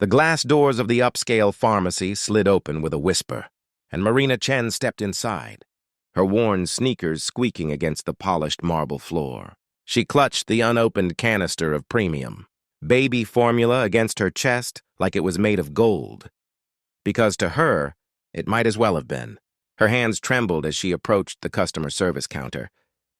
The glass doors of the upscale pharmacy slid open with a whisper, and Marina Chen stepped inside, her worn sneakers squeaking against the polished marble floor. She clutched the unopened canister of premium, baby formula against her chest like it was made of gold. Because to her, it might as well have been. Her hands trembled as she approached the customer service counter,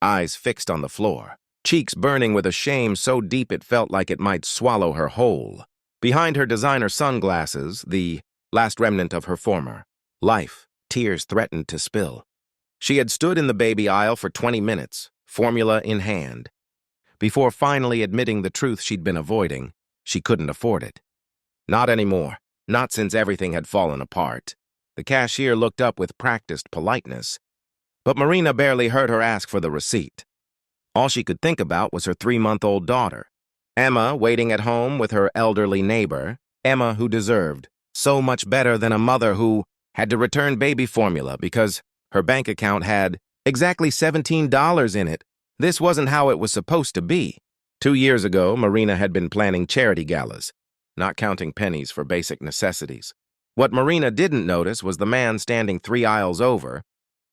eyes fixed on the floor, cheeks burning with a shame so deep it felt like it might swallow her whole. Behind her designer sunglasses, the last remnant of her former life, tears threatened to spill. She had stood in the baby aisle for 20 minutes, formula in hand, before finally admitting the truth she'd been avoiding. She couldn't afford it. Not anymore. Not since everything had fallen apart. The cashier looked up with practiced politeness, but Marina barely heard her ask for the receipt. All she could think about was her 3-month-old daughter, Emma, waiting at home with her elderly neighbor, Emma who deserved so much better than a mother who had to return baby formula because her bank account had exactly $17 in it. This wasn't how it was supposed to be. 2 years ago, Marina had been planning charity galas, not counting pennies for basic necessities. What Marina didn't notice was the man standing 3 aisles over,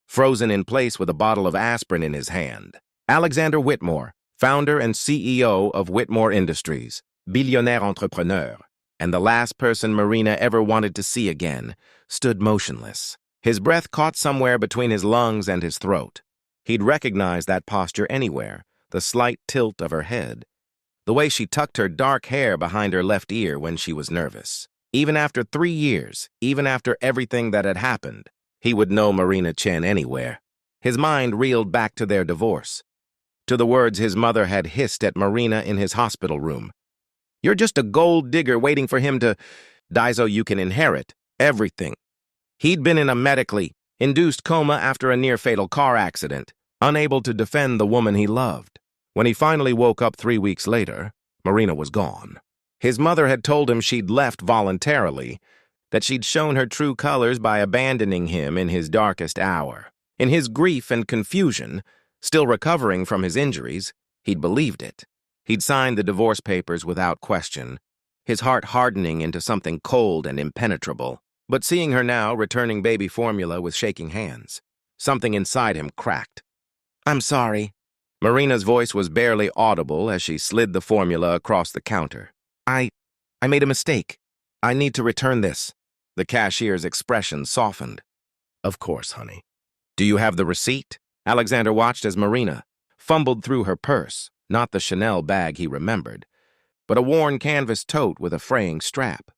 frozen in place with a bottle of aspirin in his hand. Alexander Whitmore, founder and CEO of Whitmore Industries, Billionaire entrepreneur, and the last person Marina ever wanted to see again, stood motionless. His breath caught somewhere between his lungs and his throat. He'd recognize that posture anywhere, the slight tilt of her head, the way she tucked her dark hair behind her left ear when she was nervous. Even after 3 years, even after everything that had happened, he would know Marina Chen anywhere. His mind reeled back to their divorce, to the words his mother had hissed at Marina in his hospital room. "You're just a gold digger waiting for him to die so you can inherit everything." He'd been in a medically induced coma after a near-fatal car accident, unable to defend the woman he loved. When he finally woke up 3 weeks later, Marina was gone. His mother had told him she'd left voluntarily, that she'd shown her true colors by abandoning him in his darkest hour. In his grief and confusion, still recovering from his injuries, he'd believed it. He'd signed the divorce papers without question, his heart hardening into something cold and impenetrable. But seeing her now returning baby formula with shaking hands, something inside him cracked. "I'm sorry." Marina's voice was barely audible as she slid the formula across the counter. I made a mistake. I need to return this." The cashier's expression softened. "Of course, honey. Do you have the receipt?" Alexander watched as Marina fumbled through her purse, not the Chanel bag he remembered, but a worn canvas tote with a fraying strap.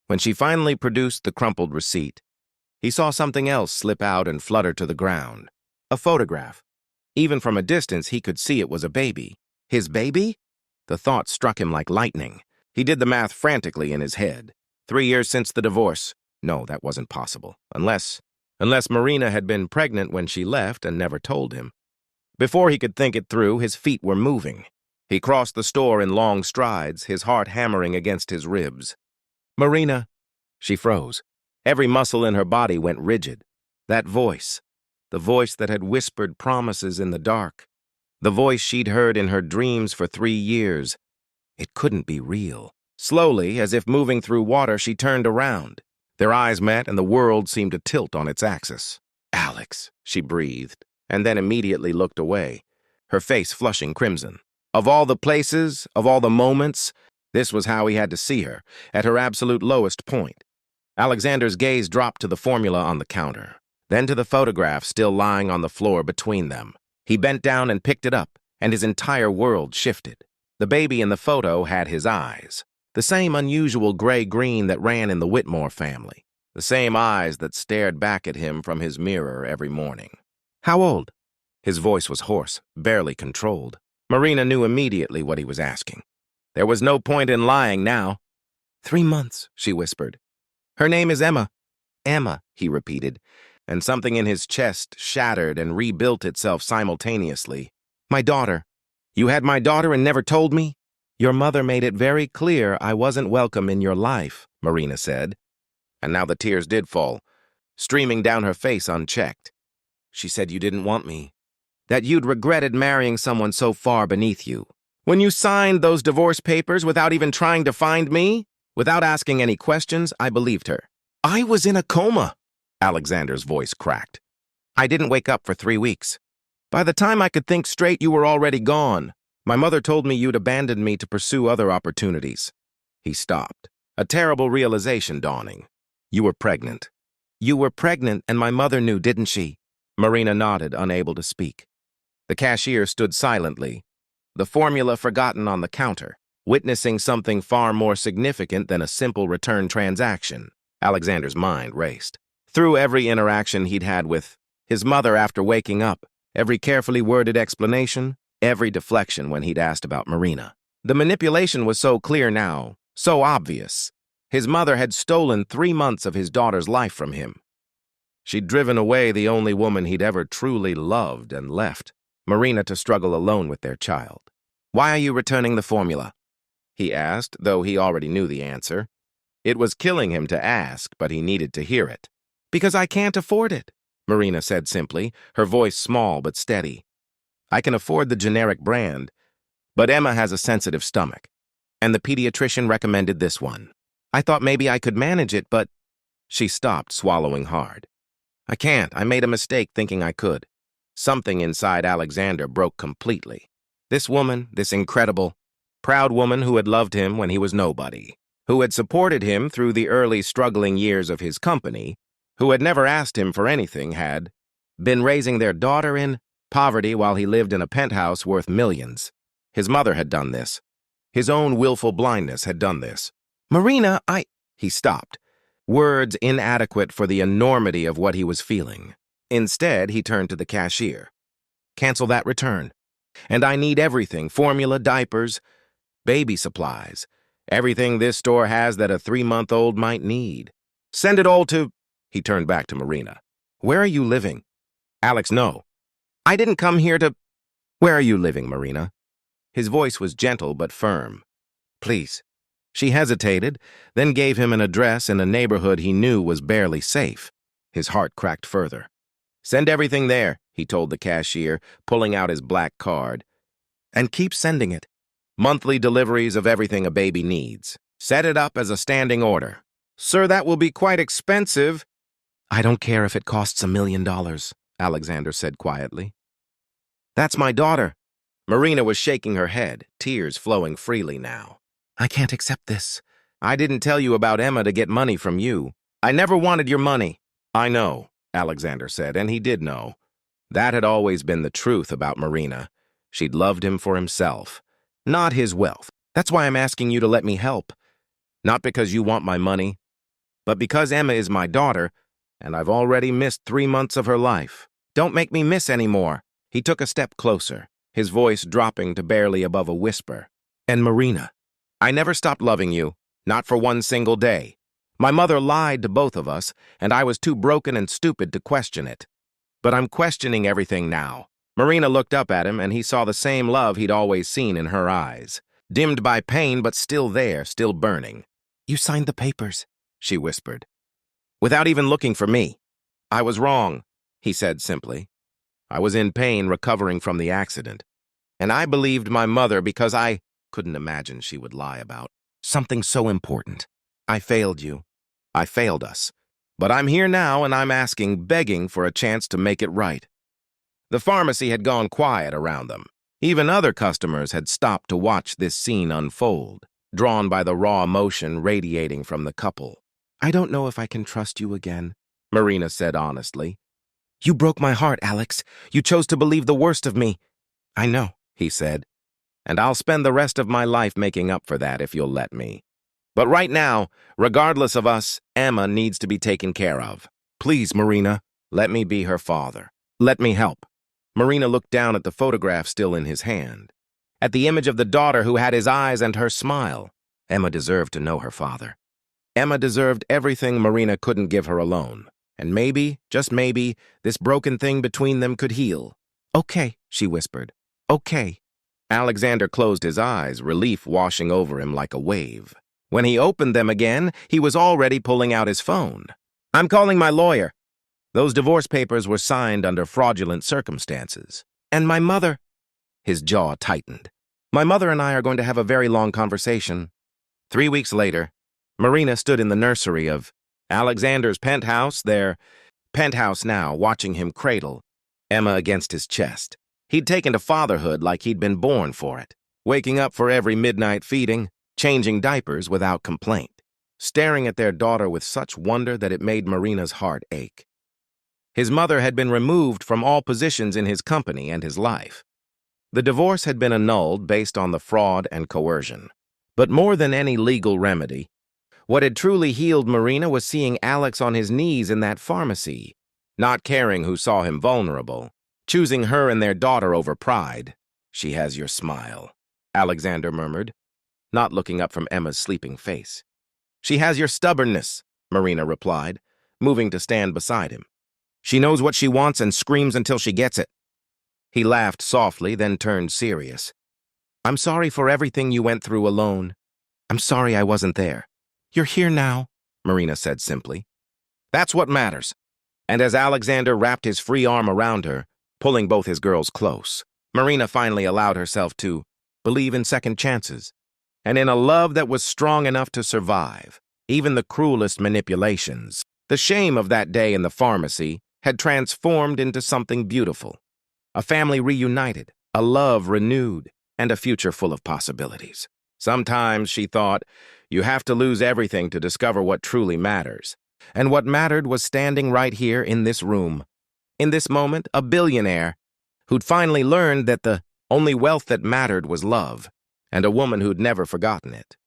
When she finally produced the crumpled receipt, he saw something else slip out and flutter to the ground. A photograph. Even from a distance, he could see it was a baby. His baby? The thought struck him like lightning. He did the math frantically in his head. 3 years since the divorce. No, that wasn't possible. Unless Marina had been pregnant when she left and never told him. Before he could think it through, his feet were moving. He crossed the store in long strides, his heart hammering against his ribs. "Marina." She froze. Every muscle in her body went rigid. That voice, the voice that had whispered promises in the dark, the voice she'd heard in her dreams for 3 years. It couldn't be real. Slowly, as if moving through water, she turned around. Their eyes met, and the world seemed to tilt on its axis. "Alex," she breathed, and then immediately looked away, her face flushing crimson. Of all the places, of all the moments, this was how he had to see her, at her absolute lowest point. Alexander's gaze dropped to the formula on the counter, then to the photograph still lying on the floor between them. He bent down and picked it up, and his entire world shifted. The baby in the photo had his eyes, the same unusual gray-green that ran in the Whitmore family, the same eyes that stared back at him from his mirror every morning. "How old?" His voice was hoarse, barely controlled. Marina knew immediately what he was asking. There was no point in lying now. 3 months, she whispered. "Her name is Emma." "Emma," he repeated, and something in his chest shattered and rebuilt itself simultaneously. "My daughter. You had my daughter and never told me?" "Your mother made it very clear I wasn't welcome in your life," Marina said. And now the tears did fall, streaming down her face unchecked. "She said you didn't want me, that you'd regretted marrying someone so far beneath you. When you signed those divorce papers without even trying to find me?" Without asking any questions, I believed her. I was in a coma, Alexander's voice cracked. I didn't wake up for 3 weeks. By the time I could think straight, you were already gone. My mother told me you'd abandoned me to pursue other opportunities. He stopped, a terrible realization dawning. You were pregnant. You were pregnant, and my mother knew, didn't she? Marina nodded, unable to speak. The cashier stood silently, the formula forgotten on the counter, witnessing something far more significant than a simple return transaction. Alexander's mind raced. Through every interaction he'd had with his mother after waking up, every carefully worded explanation, every deflection when he'd asked about Marina. The manipulation was so clear now, so obvious. His mother had stolen 3 months of his daughter's life from him. She'd driven away the only woman he'd ever truly loved and left Marina to struggle alone with their child. Why are you returning the formula? He asked, though he already knew the answer. It was killing him to ask, but he needed to hear it. Because I can't afford it, Marina said simply, her voice small but steady. I can afford the generic brand, but Emma has a sensitive stomach, and the pediatrician recommended this one. I thought maybe I could manage it, but... She stopped, swallowing hard. I can't. I made a mistake thinking I could. Something inside Alexander broke completely. This woman, this incredible, proud woman who had loved him when he was nobody, who had supported him through the early struggling years of his company, who had never asked him for anything, had been raising their daughter in poverty while he lived in a penthouse worth millions. His mother had done this. His own willful blindness had done this. Marina, He stopped, words inadequate for the enormity of what he was feeling. Instead, he turned to the cashier. Cancel that return. And I need everything, formula, diapers, baby supplies, everything this store has that a 3-month-old might need. Send it all to... He turned back to Marina. Where are you living? Alex, no. I didn't come here to... Where are you living, Marina? His voice was gentle but firm. Please. She hesitated, then gave him an address in a neighborhood he knew was barely safe. His heart cracked further. Send everything there, he told the cashier, pulling out his black card. And keep sending it. Monthly deliveries of everything a baby needs. Set it up as a standing order. Sir, that will be quite expensive. I don't care if it costs $1 million, Alexander said quietly. That's my daughter. Marina was shaking her head, tears flowing freely now. I can't accept this. I didn't tell you about Emma to get money from you. I never wanted your money. I know, Alexander said, and he did know. That had always been the truth about Marina. She'd loved him for himself, not his wealth. That's why I'm asking you to let me help. Not because you want my money, but because Emma is my daughter, and I've already missed 3 months of her life. Don't make me miss any more. He took a step closer, his voice dropping to barely above a whisper. And Marina, I never stopped loving you, not for one single day. My mother lied to both of us, and I was too broken and stupid to question it. But I'm questioning everything now. Marina looked up at him, and he saw the same love he'd always seen in her eyes. Dimmed by pain, but still there, still burning. You signed the papers, she whispered. Without even looking for me. I was wrong, he said simply. I was in pain recovering from the accident. And I believed my mother because I couldn't imagine she would lie about something so important. I failed you. I failed us. But I'm here now and I'm asking, begging for a chance to make it right. The pharmacy had gone quiet around them. Even other customers had stopped to watch this scene unfold, drawn by the raw emotion radiating from the couple. I don't know if I can trust you again, Marina said honestly. You broke my heart, Alex. You chose to believe the worst of me. I know, he said. And I'll spend the rest of my life making up for that if you'll let me. But right now, regardless of us, Emma needs to be taken care of. Please, Marina, let me be her father. Let me help. Marina looked down at the photograph still in his hand, at the image of the daughter who had his eyes and her smile. Emma deserved to know her father. Emma deserved everything Marina couldn't give her alone. And maybe, just maybe, this broken thing between them could heal. Okay, she whispered. Okay. Alexander closed his eyes, relief washing over him like a wave. When he opened them again, he was already pulling out his phone. I'm calling my lawyer. Those divorce papers were signed under fraudulent circumstances. And my mother... His jaw tightened. My mother and I are going to have a very long conversation. 3 weeks later, Marina stood in the nursery of Alexander's penthouse, their penthouse now, watching him cradle Emma against his chest. He'd taken to fatherhood like he'd been born for it, waking up for every midnight feeding, changing diapers without complaint, staring at their daughter with such wonder that it made Marina's heart ache. His mother had been removed from all positions in his company and his life. The divorce had been annulled based on the fraud and coercion. But more than any legal remedy, what had truly healed Marina was seeing Alex on his knees in that pharmacy, not caring who saw him vulnerable, choosing her and their daughter over pride. "She has your smile," Alexander murmured, not looking up from Emma's sleeping face. "She has your stubbornness," Marina replied, moving to stand beside him. "She knows what she wants and screams until she gets it." He laughed softly, then turned serious. "I'm sorry for everything you went through alone. I'm sorry I wasn't there. You're here now," Marina said simply. "That's what matters." And as Alexander wrapped his free arm around her, pulling both his girls close, Marina finally allowed herself to believe in second chances, and in a love that was strong enough to survive even the cruelest manipulations. The shame of that day in the pharmacy had transformed into something beautiful. A family reunited, a love renewed, and a future full of possibilities. Sometimes, she thought, you have to lose everything to discover what truly matters. And what mattered was standing right here in this room. In this moment, a billionaire who'd finally learned that the only wealth that mattered was love, and a woman who'd never forgotten it.